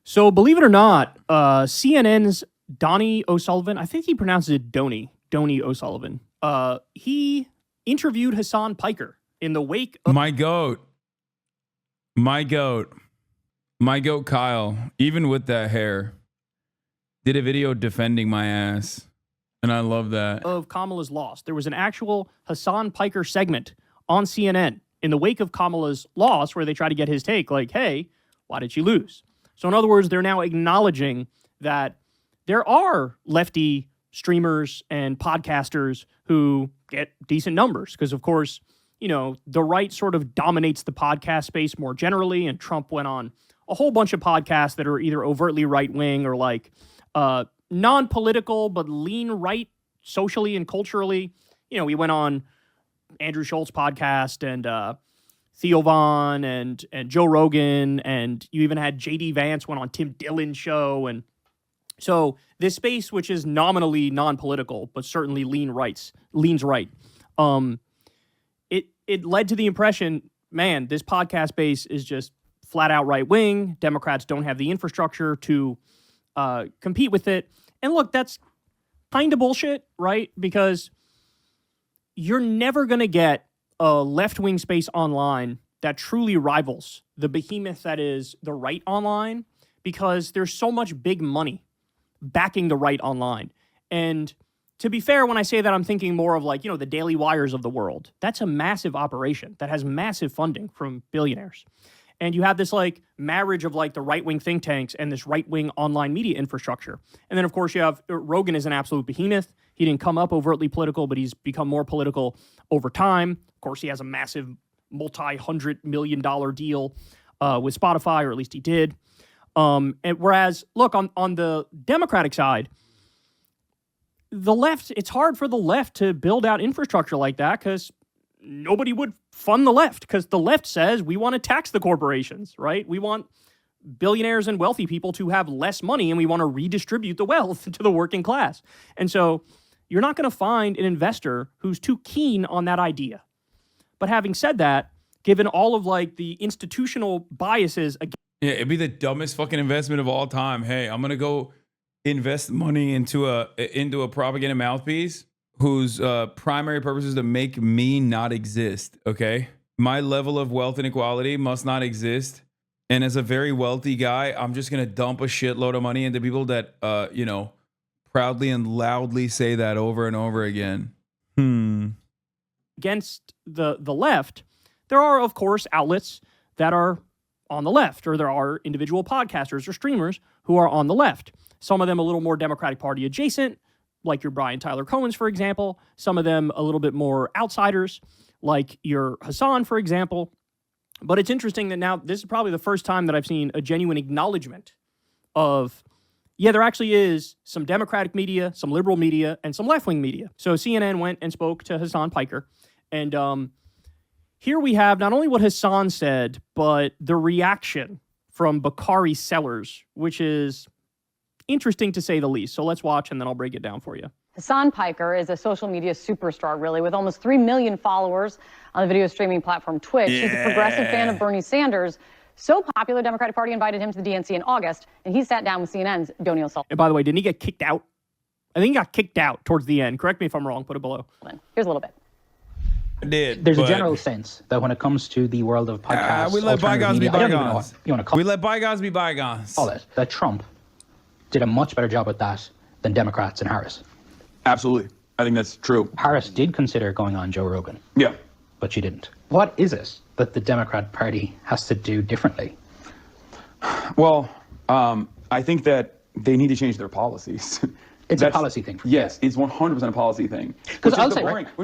So believe it or not, CNN's Donnie O'Sullivan, I think he pronounces it Donnie O'Sullivan. He interviewed Hasan Piker in the wake of My goat Kyle, even with that hair, did a video defending my ass. And I love that. Of Kamala's loss. There was an actual Hasan Piker segment on CNN in the wake of Kamala's loss where they try to get his take like, hey, why did she lose? So in other words, they're now acknowledging that there are lefty streamers and podcasters who get decent numbers because, of course, you know, the right sort of dominates the podcast space more generally, and Trump went on a whole bunch of podcasts that are either overtly right-wing or like non-political but lean right socially and culturally. You know, we went on Andrew Schultz's podcast and Theo Vaughn and Joe Rogan, and you even had J.D. Vance went on Tim Dillon's show. And so this space, which is nominally non-political, but certainly leans right, it led to the impression, man, this podcast space is just flat out right-wing. Democrats don't have the infrastructure to compete with it. And look, that's kind of bullshit, right? Because you're never going to get a left-wing space online that truly rivals the behemoth that is the right online, because there's so much big money backing the right online. And to be fair, when I say that, I'm thinking more of like, you know, the Daily Wires of the world. That's a massive operation that has massive funding from billionaires. And you have this like marriage of like the right-wing think tanks and this right-wing online media infrastructure. And then, of course, you have Rogan is an absolute behemoth. He didn't come up overtly political, but he's become more political over time. Of course, he has a massive multi-$100 million deal with Spotify, or at least he did. And whereas, look, on the Democratic side, the left, it's hard for the left to build out infrastructure like that because nobody would fund the left, because the left says we want to tax the corporations, right? We want billionaires and wealthy people to have less money, and we want to redistribute the wealth to the working class. And so you're not going to find an investor who's too keen on that idea. But having said that, given all of like the institutional biases, yeah, it'd be the dumbest fucking investment of all time. Hey, I'm gonna go invest money into a propaganda mouthpiece whose primary purpose is to make me not exist. Okay, my level of wealth inequality must not exist. And as a very wealthy guy, I'm just gonna dump a shitload of money into people that proudly and loudly say that over and over again. Against the left, there are, of course, outlets that are on the left, or there are individual podcasters or streamers who are on the left. Some of them a little more Democratic Party adjacent, like your Brian Tyler Cohens, for example. Some of them a little bit more outsiders, like your Hasan, for example. But it's interesting that now this is probably the first time that I've seen a genuine acknowledgement of, yeah, there actually is some Democratic media, some liberal media, and some left-wing media. So CNN went and spoke to Hasan Piker. And here we have not only what Hasan said, but the reaction from Bakari Sellers, which is interesting to say the least. So let's watch, and then I'll break it down for you. Hasan Piker is a social media superstar, really, with almost 3 million followers on the video streaming platform Twitch. Yeah. He's a progressive fan of Bernie Sanders. So popular, Democratic Party invited him to the DNC in August, and he sat down with CNN's Donnie O'Sullivan. And by the way, didn't he get kicked out? I think he got kicked out towards the end. Correct me if I'm wrong. Put it below. Here's a little bit. There's a general sense that when it comes to the world of podcasts, we let bygones be bygones. We let bygones be bygones. All that Trump did a much better job with that than Democrats and Harris. Absolutely. I think that's true. Harris did consider going on Joe Rogan. Yeah. But she didn't. What is it that the Democrat Party has to do differently? Well, I think that they need to change their policies. It's a policy thing. Yes, it's 100% a policy thing. Which is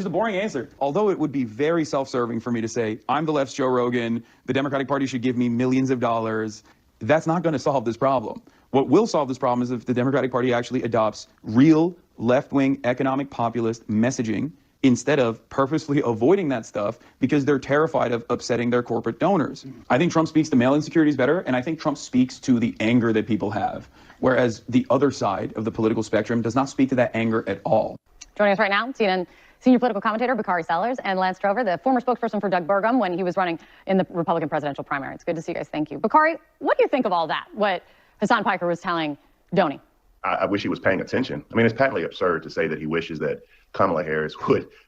the boring answer. Although it would be very self-serving for me to say, I'm the left's Joe Rogan, the Democratic Party should give me millions of dollars. That's not going to solve this problem. What will solve this problem is if the Democratic Party actually adopts real left-wing economic populist messaging instead of purposely avoiding that stuff because they're terrified of upsetting their corporate donors. I think Trump speaks to mail insecurities better, and I think Trump speaks to the anger that people have, whereas the other side of the political spectrum does not speak to that anger at all. Joining us right now, CNN senior political commentator Bakari Sellers and Lance Trover, the former spokesperson for Doug Burgum when he was running in the Republican presidential primary. It's good to see you guys. Thank you. Bakari, what do you think of all that? What Hassan Piker was telling Donnie. I wish he was paying attention. I mean, it's patently absurd to say that he wishes that Kamala Harris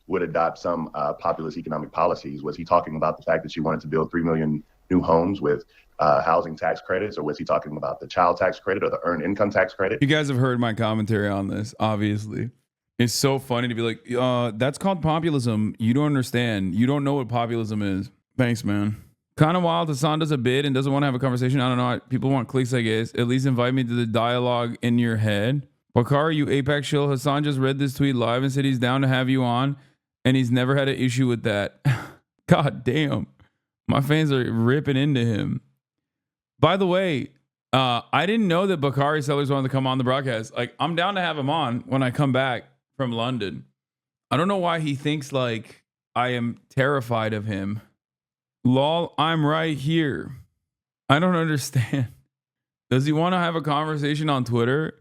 would adopt some populist economic policies. Was he talking about the fact that she wanted to build 3 million new homes with housing tax credits, or was he talking about the child tax credit or the earned income tax credit? You guys have heard my commentary on this, obviously. It's so funny to be like, that's called populism. You don't understand. You don't know what populism is. Thanks, man. Kind of wild. Hassan does a bid and doesn't want to have a conversation. I don't know. People want clicks, I guess. At least invite me to the dialogue in your head. Bakari, you Apex shill. Hassan just read this tweet live and said he's down to have you on, and he's never had an issue with that. God damn. My fans are ripping into him. By the way, I didn't know that Bakari Sellers wanted to come on the broadcast. Like, I'm down to have him on when I come back from London. I don't know why he thinks like I am terrified of him. Lol, I'm right here. I don't understand. Does he want to have a conversation on Twitter?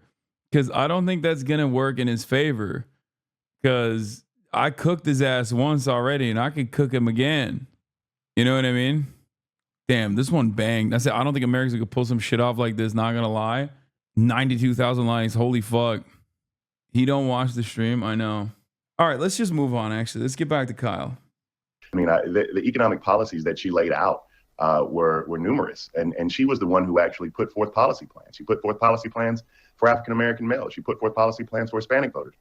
Because I don't think that's going to work in his favor. Because I cooked his ass once already and I could cook him again. You know what I mean? Damn, this one banged. I said, I don't think Americans could pull some shit off like this. Not going to lie. 92,000 likes. Holy fuck. He don't watch the stream. I know. All right, let's just move on, actually. Let's get back to Kyle. I mean, the economic policies that she laid out were numerous. And she was the one who actually put forth policy plans. She put forth policy plans for African-American males. She put forth policy plans for Hispanic voters.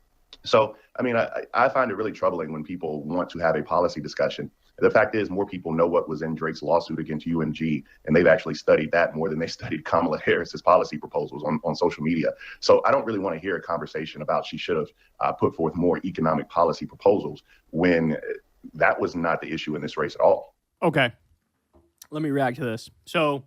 So, I mean, I find it really troubling when people want to have a policy discussion. The fact is, more people know what was in Drake's lawsuit against UMG, and they've actually studied that more than they studied Kamala Harris's policy proposals on social media. So I don't really want to hear a conversation about she should have put forth more economic policy proposals when that was not the issue in this race at all. Okay. Let me react to this. So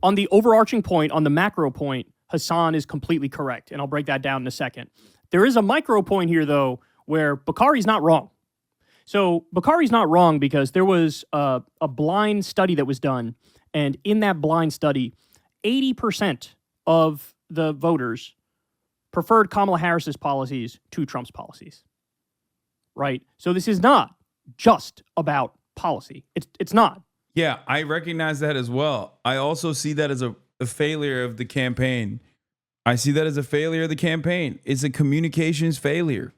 on the overarching point, on the macro point, Hassan is completely correct, and I'll break that down in a second. There is a micro point here, though, where Bakari's not wrong. So Bakari's not wrong because there was a blind study that was done, and in that blind study, 80% of the voters preferred Kamala Harris's policies to Trump's policies. Right? So this is not just about policy. It's not. Yeah, I recognize that as well. I also see that as a failure of the campaign. I see that as a failure of the campaign. It's a communications failure.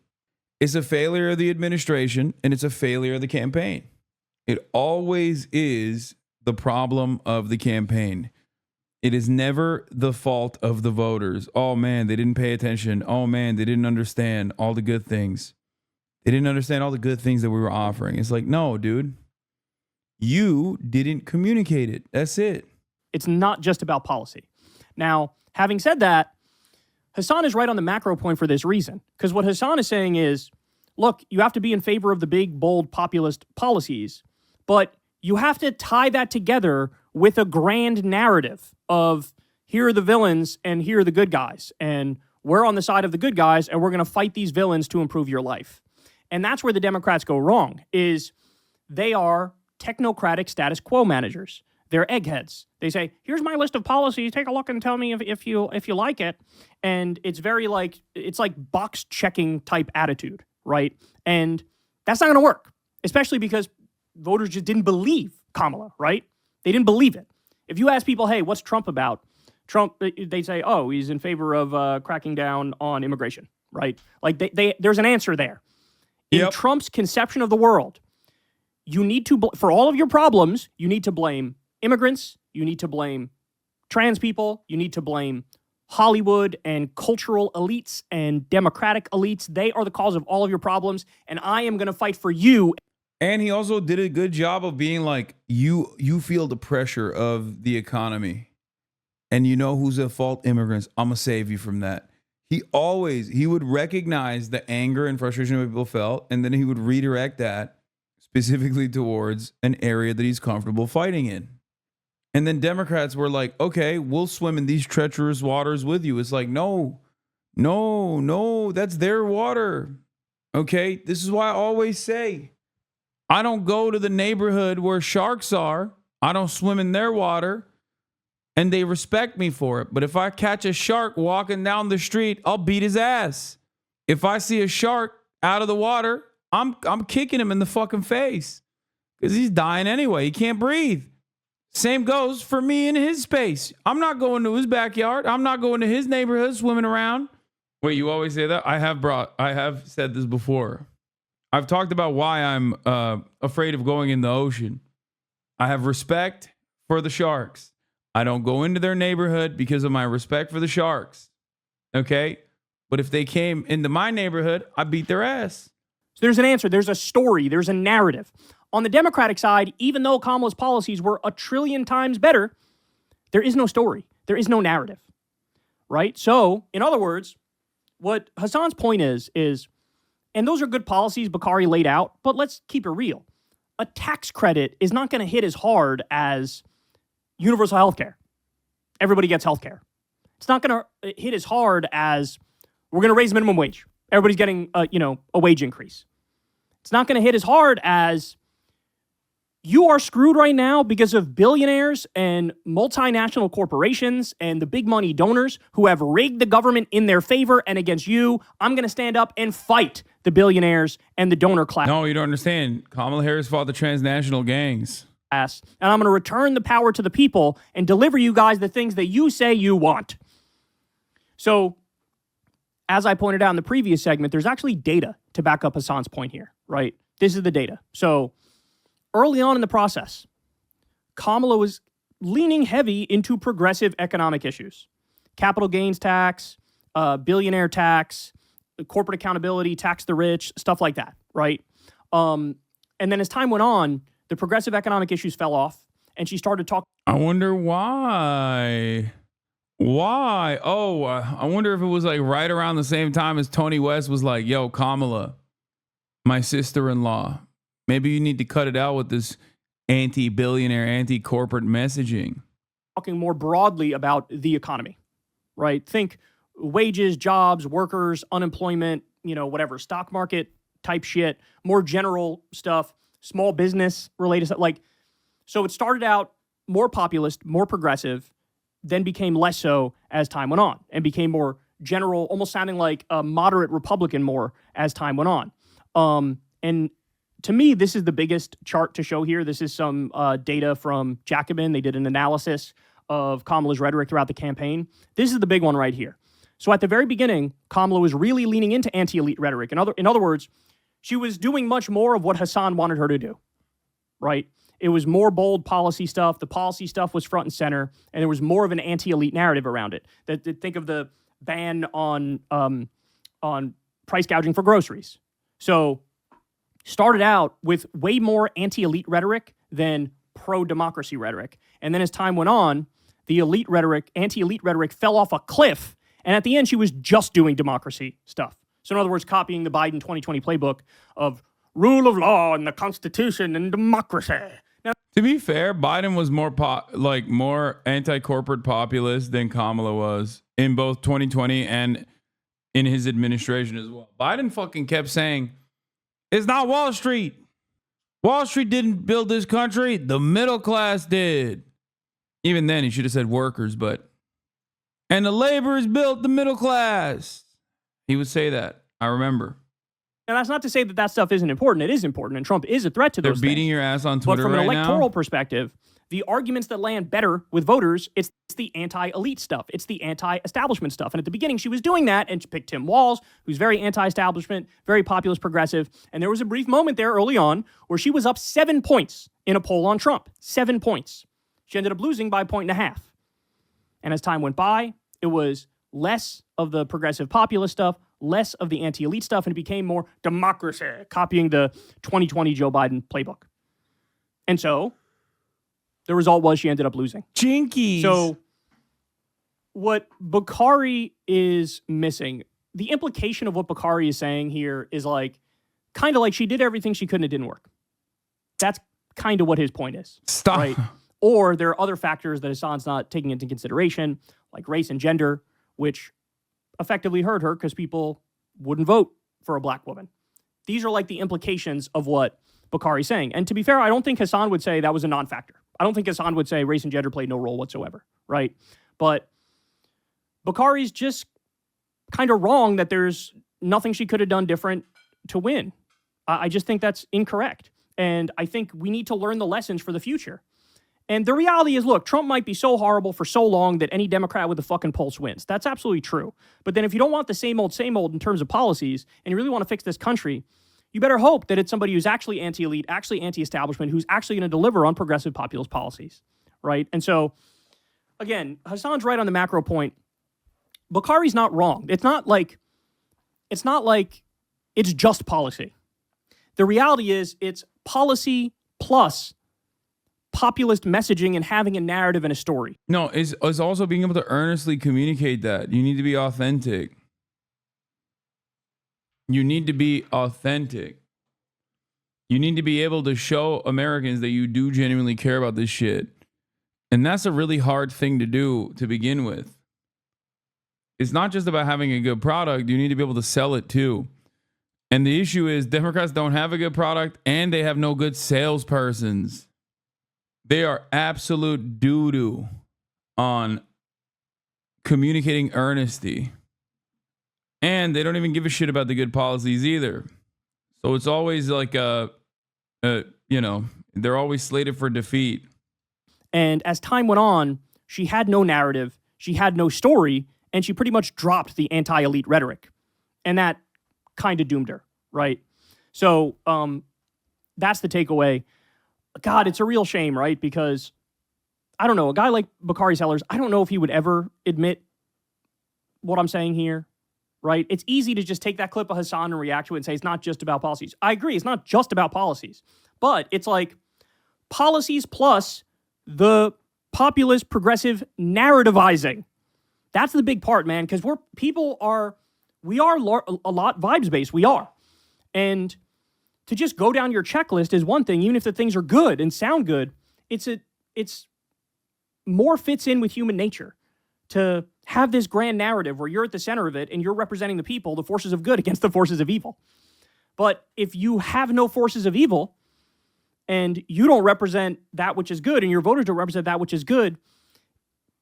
It's a failure of the administration, and it's a failure of the campaign. It always is the problem of the campaign. It is never the fault of the voters. Oh, man, they didn't pay attention. Oh, man, they didn't understand all the good things. They didn't understand all the good things that we were offering. It's like, no, dude, you didn't communicate it. That's it. It's not just about policy. Now, having said that, Hassan is right on the macro point for this reason. Because what Hassan is saying is, look, you have to be in favor of the big, bold, populist policies, but you have to tie that together with a grand narrative of here are the villains and here are the good guys. And we're on the side of the good guys and we're going to fight these villains to improve your life. And that's where the Democrats go wrong, is they are technocratic status quo managers. They're eggheads. They say, here's my list of policies. Take a look and tell me if you like it. And it's very like, it's like box checking type attitude, right? And that's not going to work, especially because voters just didn't believe Kamala, right? They didn't believe it. If you ask people, hey, what's Trump about? Trump, they say, oh, he's in favor of cracking down on immigration, right? Like there's an answer there. In Trump's conception of the world, you need to, for all of your problems, you need to blame immigrants, you need to blame trans people, you need to blame Hollywood and cultural elites and democratic elites. They are the cause of all of your problems, and I am going to fight for you. And he also did a good job of being like, you feel the pressure of the economy, and you know who's at fault? Immigrants. I'm going to save you from that. He would recognize the anger and frustration that people felt, and then he would redirect that specifically towards an area that he's comfortable fighting in. And then Democrats were like, okay, we'll swim in these treacherous waters with you. It's like, no, that's their water. Okay, this is why I always say, I don't go to the neighborhood where sharks are. I don't swim in their water. And they respect me for it. But if I catch a shark walking down the street, I'll beat his ass. If I see a shark out of the water, I'm kicking him in the fucking face because he's dying anyway. He can't breathe. Same goes for me in his space. I'm not going to his backyard. I'm not going to his neighborhood swimming around. Wait, you always say that? I have said this before. I've talked about why I'm afraid of going in the ocean. I have respect for the sharks. I don't go into their neighborhood because of my respect for the sharks. Okay? But if they came into my neighborhood, I beat their ass. So there's an answer. There's a story. There's a narrative. On the Democratic side, even though Kamala's policies were 1 trillion times better, there is no story. There is no narrative. Right? So, in other words, what Hasan's point is, and those are good policies Bakari laid out, but let's keep it real. A tax credit is not going to hit as hard as universal health care. Everybody gets health care. It's not going to hit as hard as we're going to raise minimum wage. Everybody's getting a wage increase. It's not going to hit as hard as you are screwed right now because of billionaires and multinational corporations and the big money donors who have rigged the government in their favor and against you. I'm going to stand up and fight the billionaires and the donor class. No, you don't understand. Kamala Harris fought the transnational gangs. And I'm going to return the power to the people and deliver you guys the things that you say you want. So, as I pointed out in the previous segment, there's actually data to back up Hasan's point here, right? This is the data. So, early on in the process, Kamala was leaning heavy into progressive economic issues. Capital gains tax, billionaire tax, corporate accountability, tax the rich, stuff like that, right? And then as time went on, the progressive economic issues fell off, and she started talking. I wonder why. Why? Oh, I wonder if it was like right around the same time as Tony West was like, yo, Kamala, my sister-in-law, maybe you need to cut it out with this anti-billionaire, anti-corporate messaging. Talking more broadly about the economy, right? Think wages, jobs, workers, unemployment, whatever, stock market type shit, more general stuff, small business related stuff. So it started out more populist, more progressive, then became less so as time went on and became more general, almost sounding like a moderate Republican more as time went on. And to me, this is the biggest chart to show here. This is some data from Jacobin. They did an analysis of Kamala's rhetoric throughout the campaign. This is the big one right here. So at the very beginning, Kamala was really leaning into anti-elite rhetoric. In other words, she was doing much more of what Hasan wanted her to do, right? It was more bold policy stuff. The policy stuff was front and center, and there was more of an anti-elite narrative around it. Think of the ban on price gouging for groceries. So started out with way more anti-elite rhetoric than pro-democracy rhetoric. And then as time went on, the anti-elite rhetoric fell off a cliff. And at the end, she was just doing democracy stuff. So in other words, copying the Biden 2020 playbook of rule of law and the Constitution and democracy. Now, to be fair, Biden was more anti-corporate populist than Kamala was in both 2020 and in his administration as well. Biden fucking kept saying, it's not Wall Street. Wall Street didn't build this country. The middle class did. Even then, he should have said workers, and the laborers built the middle class. He would say that. I remember. And that's not to say that stuff isn't important. It is important, and Trump is a threat to those things. They're beating your ass on Twitter right now. But from an electoral now? perspective, the arguments that land better with voters, it's the anti-elite stuff. It's the anti-establishment stuff. And at the beginning, she was doing that, and she picked Tim Walz, who's very anti-establishment, very populist progressive. And there was a brief moment there early on where she was up 7 points in a poll on Trump. 7 points. She ended up losing by 1.5 points. And as time went by, it was less of the progressive populist stuff, less of the anti-elite stuff, and it became more democracy, copying the 2020 Joe Biden playbook. And so the result was she ended up losing. Jinkies. So what Bakari is missing, the implication of what Bakari is saying here is kind of like she did everything she could and it didn't work. That's kind of what his point is. Stop. Right? Or there are other factors that Hasan's not taking into consideration, like race and gender, which effectively hurt her because people wouldn't vote for a black woman. These are the implications of what Bakari's saying. And to be fair, I don't think Hasan would say that was a non-factor. I don't think Hasan would say race and gender played no role whatsoever, right? But Bakari's just kind of wrong that there's nothing she could have done different to win. I just think that's incorrect. And I think we need to learn the lessons for the future. And the reality is, look, Trump might be so horrible for so long that any Democrat with a fucking pulse wins. That's absolutely true. But then if you don't want the same old in terms of policies, and you really want to fix this country, you better hope that it's somebody who's actually anti-elite, actually anti-establishment, who's actually going to deliver on progressive populist policies, right? And so, again, Hasan's right on the macro point. Bakari's not wrong. It's not like it's just policy. The reality is it's policy plus populist messaging and having a narrative and a story. No, it's also being able to earnestly communicate that. You need to be authentic. You need to be authentic. You need to be able to show Americans that you do genuinely care about this shit. And that's a really hard thing to do to begin with. It's not just about having a good product. You need to be able to sell it too. And the issue is Democrats don't have a good product and they have no good salespersons. They are absolute doo-doo on communicating earnesty. And they don't even give a shit about the good policies either. So it's always like they're always slated for defeat. And as time went on, she had no narrative, she had no story, and she pretty much dropped the anti-elite rhetoric. And that kind of doomed her, right? So that's the takeaway. God, it's a real shame, right? Because, I don't know, a guy like Bakari Sellers, I don't know if he would ever admit what I'm saying here, right? It's easy to just take that clip of Hasan and react to it and say it's not just about policies. I agree, it's not just about policies. But it's like policies plus the populist progressive narrativizing. That's the big part, man, because we are a lot vibes-based. We are. And to just go down your checklist is one thing, even if the things are good and sound good, it's more fits in with human nature to have this grand narrative where you're at the center of it and you're representing the people, the forces of good against the forces of evil. But if you have no forces of evil and you don't represent that which is good and your voters don't represent that which is good,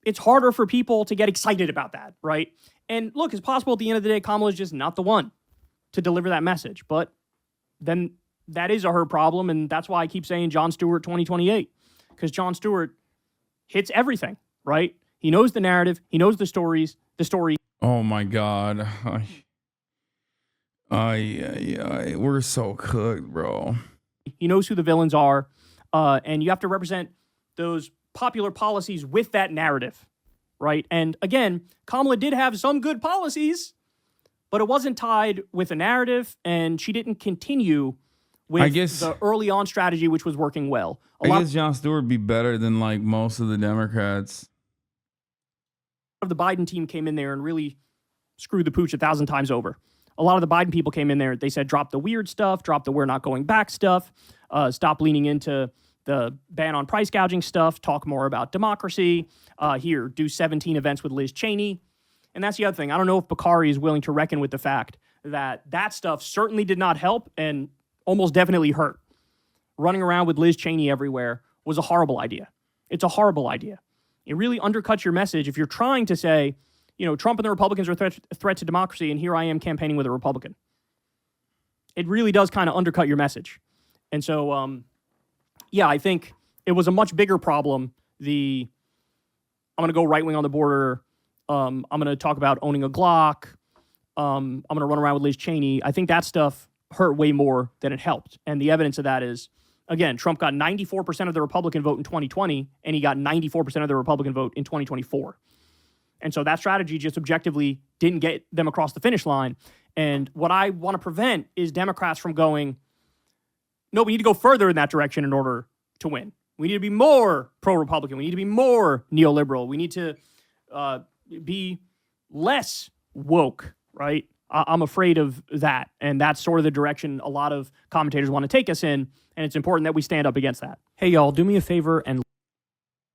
it's harder for people to get excited about that, right? And look, it's possible at the end of the day, Kamala is just not the one to deliver that message. But then that is her problem, and that's why I keep saying Jon Stewart 2028, because Jon Stewart hits everything, right? He knows the narrative, he knows the story. Oh my God. We're so cooked, bro. He knows who the villains are, and you have to represent those popular policies with that narrative, right? And again, Kamala did have some good policies, but it wasn't tied with a narrative, and she didn't continue with the early on strategy, which was working well. I guess Jon Stewart would be better than like most of the Democrats. The Biden team came in there and really screwed the pooch 1,000 times over. A lot of the Biden people came in there. They said, drop the weird stuff, drop the we're not going back stuff, stop leaning into the ban on price gouging stuff, talk more about democracy. Here, do 17 events with Liz Cheney. And that's the other thing. I don't know if Bakari is willing to reckon with the fact that that stuff certainly did not help and almost definitely hurt. Running around with Liz Cheney everywhere was a horrible idea. It's a horrible idea. It really undercuts your message if you're trying to say, Trump and the Republicans are a threat to democracy, and here I am campaigning with a Republican. It really does kind of undercut your message. And so, I think it was a much bigger problem. I'm going to go right wing on the border. I'm going to talk about owning a Glock. I'm going to run around with Liz Cheney. I think that stuff hurt way more than it helped. And the evidence of that is, again, Trump got 94% of the Republican vote in 2020, and he got 94% of the Republican vote in 2024. And so that strategy just objectively didn't get them across the finish line. And what I want to prevent is Democrats from going, no, we need to go further in that direction in order to win. We need to be more pro-Republican. We need to be more neoliberal. We need to be less woke, right? I'm afraid of that. And that's sort of the direction a lot of commentators want to take us in. And it's important that we stand up against that. Hey, y'all, do me a favor and